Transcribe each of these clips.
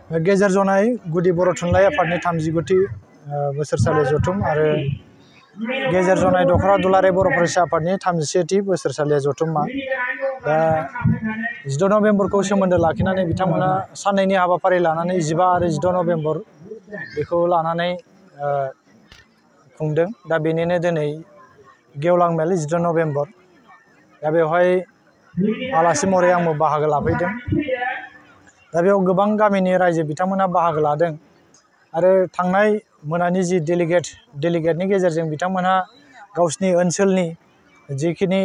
गेजेर जनाय गुदि बर' थुनलाइ आफादनि 39थि बोसोरसालि जथुम आरो गेजेर जनाय दखरा दुलाराय बर' फरायसा आफादनि 31थि बोसोरसालि जथुमा दा 16 नभेम्बरखौ सोमोन्दो लाखिनानै बिथांमोना साननैनि हाबाफारि लानानै 15 आरो 16 नभेम्बर बेखौ लानानै खुंदों। दा बेनिनो दिनै गेवलां मेल 16 नभेम्बर दा बेवहाय आलासि महरै आंबो बाहागो लाफैदों। दा बेयाव गोबां गामिनि रायजो बिथांमोना बाहागो लादों आरो थांनाय मोनानि जि डेलिगेटनि गेजेरजों बिथांमोनहा गावसिनि ओनसोलनि जिखिनि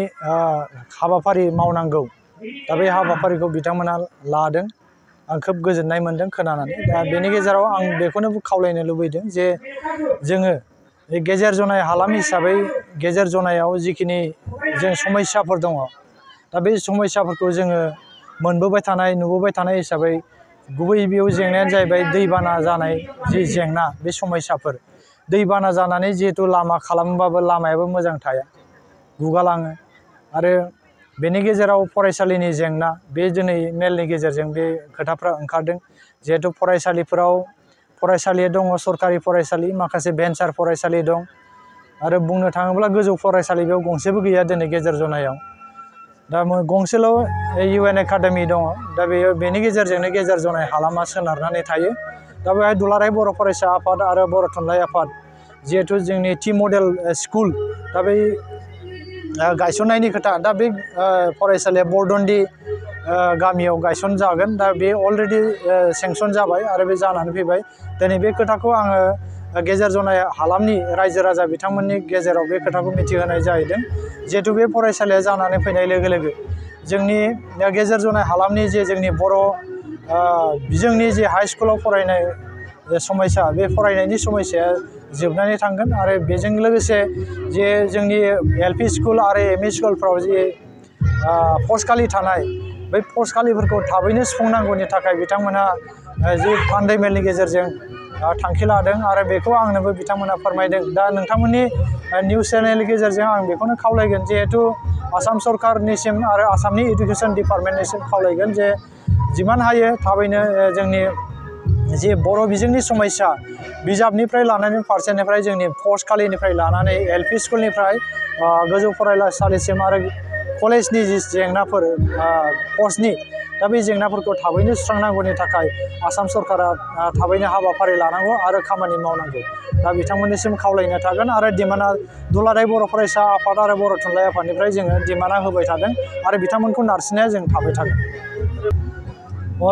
हाबाफारि मावनांगौ दा बे हाबाफारिखौ बिथांमोना लादों। आं खोब गोजोननाय मोनदों खोनानानै। दा बेनि गेजेराव आं बेखौनो खावलायनो लुबैदों जे जोङो गेजेर जनाय हालाम हिसाबै गेजेर जनायाव जिखिनि जों समस्याफोर दङ दा बे समस्याफोरखौ जोङो मोनबोबाय थानाय नुबोबाय थानाय हिसाबै गुबै बेयाव जेंनायानो जाहैबाय दैबाना जानाय जि जेंना बे समस्याफोर दैबाना जानानै जिहेतु लामा खालामबाबो लामायाबो मोजां थाया गुगालाङो आरो बेनि गेजेराव फरायसालिनि जेंना बे दिनै मेलनि गेजेरजों बे खोथाफ्रा ओंखारदों। जिहेतु फरायसालिफोराव फरायसालि दङ सरकारि फरायसालि माखासे भेन्सार फरायसालि दं आरो बुंनो थाङोब्ला गोजौ फरायसालि बेयाव गंसेबो गैया दिनै गेजेर जनायाव। दा गंसेल' UN एकाडेमि दङ। दा बेनि गेजेरजोंनो गेजेर जनाय हालामा सोनारनानै थायो। दा बेवहाय दुलाराय बर' फरायसा आफाद आरो बर' थुनलाइ आफाद जिहेतु जोंनि टि मडेल स्कुल दा बै गायसननायनि खोथा दा बे फरायसालिया बरदन्दि गामियाव गायसनजागोन। दा बे अलरेडि सेंसन जाबाय आरो बे जानानै फैबाय। दिनै बे खोथाखौ आङो गेजेर जनाय हालामनि रायजो राजा बिथांमोननि गेजेराव बे खोथाखौ मिथिहोनाय जाहैदों। जिहेतु बे फरायसालिया जानानै फैनाय लोगो लोगो जोंनि गेजेर जनाय हालामनि जे जोंनि बर' बिजोंनि जे हाइ स्कुलाव फरायनाय समयसा बे फरायनायनि समयसाया जोबनानै थांगोन आरो बेजों लोगोसे जे जोंनि LP स्कुल आरो ME स्कुलफ्राव जे पस्टखालि थानाय बै पस्टखालिफोरखौ थाबैनो सुफुंनांगौनि थाखाय बिथांमोनहा जे फान्दै मेलनि गेजेरजों थांखि लादों आरो बेखौ आंनोबो बिथांमोना फोरमायदों। दा नोंथांमोननि निउस चेनेलनि गेजेरजों आं बेखौनो खावलायगोन जिहेतु आसाम सरकारनिसिम आरो आसामनि इडुकेसन डिपार्टमेन्टनिसिम खावलायगोन जे जिमान हायो थाबैनो जोंनि जे बर' बिजोंनि समयसा बिजाबनिफ्राय लानानै फारसेनिफ्राय जोंनि पस्टखालिनिफ्राय लानानै LP स्कुलनिफ्राय गोजौ फरायसालिसिम आरो कलेजनि जि जेंनाफोर पस्टनि दा बे जेंनाफोरखौ थाबैनो सुस्रांनांगौनि थाखाय आसाम सरकारा थाबैनो हाबाफारि लानांगौ आरो खामानि मावनांगौ। दा बिथांमोननिसिम खावलायनाय थागोन आरो डिमान्डआ दुलाराय बर' फरायसा आफाद आरो बर' थुनलाइ आफादनिफ्राय जोङो डिमान्डआ होबाय थादों आरो बिथांमोनखौ नारसिननाया जों थाबाय थागोन।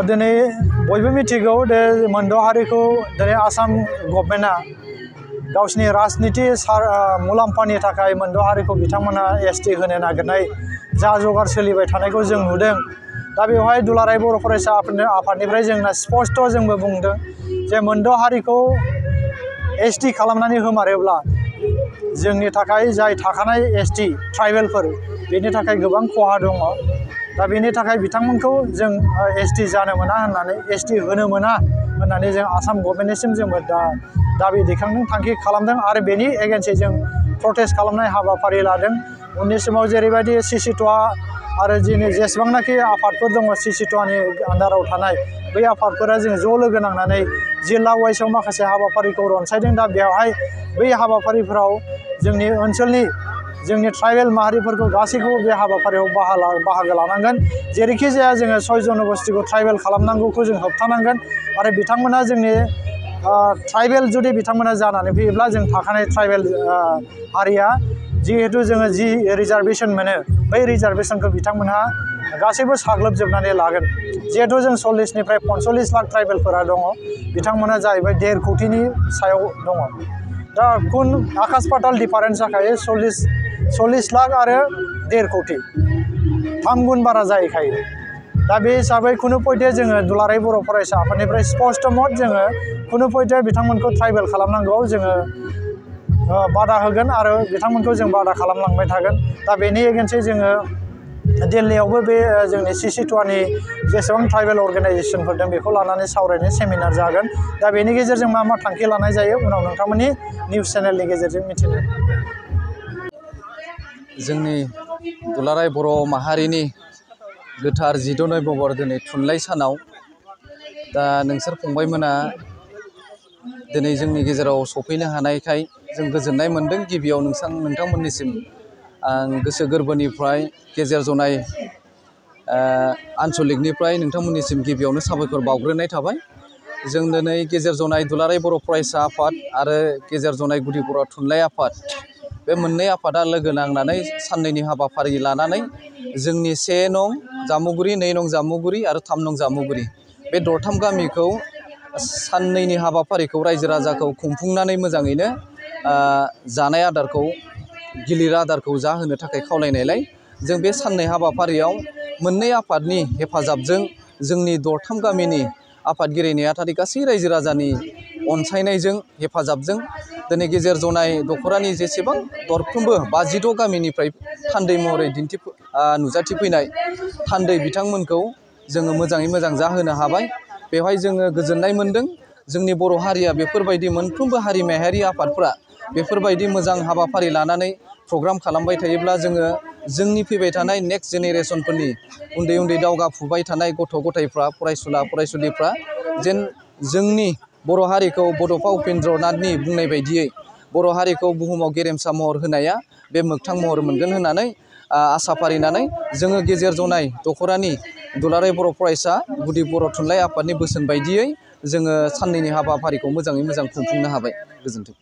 दिनै बयबो मिथिगौ दे मोनद' हारिखौ दिनै आसाम गभर्नमेन्टआ गावसिनि राजनिति मुलाम्फानि थाखाय मोनद' हारिखौ बिथांमोना ST होनो नागिरनाय जा जगार सोलिबाय थानायखौ जों नुदों। दा बेवहाय दुलाराय बर' फरायसा आफादनिफ्राय जोंना स्पस्ट जोंबो बुंदों जे मोनद' हारिखौ ST खालामनानै होमारोब्ला जोंनि थाखाय जाय थाखानाय ST ट्राइबेलफोर बेनि थाखाय गोबां खहा दङ। दा बेनि थाखाय बिथांमोनखौ जों ST जानो मोना होननानै ST होनो मोना होननानै जों आसाम गभर्नमेन्टनिसिम जोंबो दाबि दैखांदों थांखि खालामदों आरो बेनि एगेन्स्टै जों प्रटेस्ट खालामनाय हाबाफारि लादों। उननि समाव जेरैबायदि CC2 आरो जोंनि जेसेबांनाखि आफादफोर दङ CC2नि आन्दाराव थानाय बै आफादफोरा जों ज' लोगो नांनानै जिल्ला वाइसआव माखासे हाबाफारिखौ रनसायदों। दा बेवहाय बै हाबाफारिफोराव जोंनि ओनसोलनि जोंनि ट्राइबेल माहारिफोरखौ गासैखौबो बे हाबाफारियाव बाहागो लानांगोन। जेरैखि जाया जोङो 6 जनगोष्ठीखौ ट्राइबेल खालामनांगौखौ जों होबथानांगोन आरो बिथांमोना जोंनि ट्राइबेल जुदि बिथांमोना जानानै फैयोब्ला जों थाखानाय ट्राइबेल हारिया जिहेतु जोङो जि रिजार्भेसन मोनो बै रिजार्भेसनखौ बिथांमोनहा गासैबो साग्लोबजोबनानै लागोन। जिहेतु जों 40निफ्राय 45 लाख ट्राइबेलफोरा दङ बिथांमोना जाहैबाय 1.5 कोटिनि सायाव दङ। दा आकाश पाताल डिफारेन्स जाखायो 40 लाख आरो 1.5 कोटि 3 गुन बारा जाहैखायो। दा बे हिसाबै खुनु पयथे जोङो दुलाराय बर' फरायसा आफादनिफ्राय स्पस्ट मत जोङो खुनु पयथे बिथांमोनखौ ट्राइबेल खालामनांगौ जोङो बादा होगोन आरो बिथांमोनखौ जों बादा खालामलांबाय थागोन। दा बेनि एगेन्स्टै जोङो दिल्लीयावबो बे जोंनि CC2नि जेसेबां ट्राइबेल अर्गेनाइजेसनफोर दं बेखौ लानानै सावरायनाय सेमिनार जागोन। दा बेनि गेजेरजों मा मा थांखि लानाय जायो उनाव नोंथांमोननि निउस चेनेलनि गेजेरजों मिथिनो जोंनि दुलाराय बर' माहारिनि गोथार 16 नभेम्बर दिनै थुनलाइ सानाव दा नोंसोर फंबायमोना दिनै जोंनि गेजेराव सफैनो हानायखाय जों गोजोननाय मोन्दों। गिबियाव नोंथांमोननिसिम आं गोसो गोरबोनिफ्राय गेजेर जनाय आनसलिकनिफ्राय नोंथांमोननिसिम गिबियावनो साबायखर बावग्रोनाय थाबाय। जों दिनै गेजेर जनाय दुलाराय बर' फरायसा आफाद आरो गेजेर जनाय गुदि बर' थुनलाइ आफाद बे मोननै आफादा लोगो नांनानै साननैनि हाबाफारि लानानै जोंनि 1 नं जामुगुरि, 2 नं जामुगुरि आरो 3 नं जामुगुरि बे दरथाम गामिखौ साननैनि हाबाफारिखौ रायजो राजाखौ खुंफुंनानै मोजाङैनो जानाय आदारखौ गिलिर आदारखौ जाहोनो थाखाय खावलायनायलाय जों बे साननै हाबाफारियाव मोननै आफादनि हेफाजाबजों जोंनि दरथाम गामिनि आफादगिरि नेहाथारि गासै रायजो राजानि अनसायनायजों हेफाजाबजों दिनै गेजेर जनाय दख'रानि जेसेबां दरफ्रोमबो 56 गामिनिफ्राय थान्दै महरै नुजाथिफैनाय थान्दै बिथांमोनखौ जोङो मोजाङै मोजां जाहोनो हाबाय। बेवहाय जोङो गोजोननाय मोन्दों। जोंनि बर' हारिया बेफोरबायदि मोनफ्रोमबो हारि माहारि आफादफ्रा बेफोरबायदि मोजां हाबाफारि लानानै प्रग्राम खालामबाय थायोब्ला जोङो जोंनि फैबाय थानाय नेक्स्ट जेनेरेसनफोरनि उन्दै उन्दै दावगाफुबाय थानाय गथ' गथायफ्रा फरायसुला फरायसुलिफ्रा जेन जोंनि बर' हारिखौ बड'फा उपेन्द्र नाथनि बुंनाय बायदियै बर' हारिखौ बुहुमाव गेरेमसा महर होनाया बे मोगथां महर मोनगोन होननानै आसा फारिनानै जोङो गेजेर जनाय दख'रानि दुलाराय बर' फरायसा गुदि बर' थुनलाइ आफादनि बोसोन बायदियै जोङो साननैनि हाबाफारिखौ मोजाङै मोजां खुंफुंनो हाबाय। गोजोन्थों।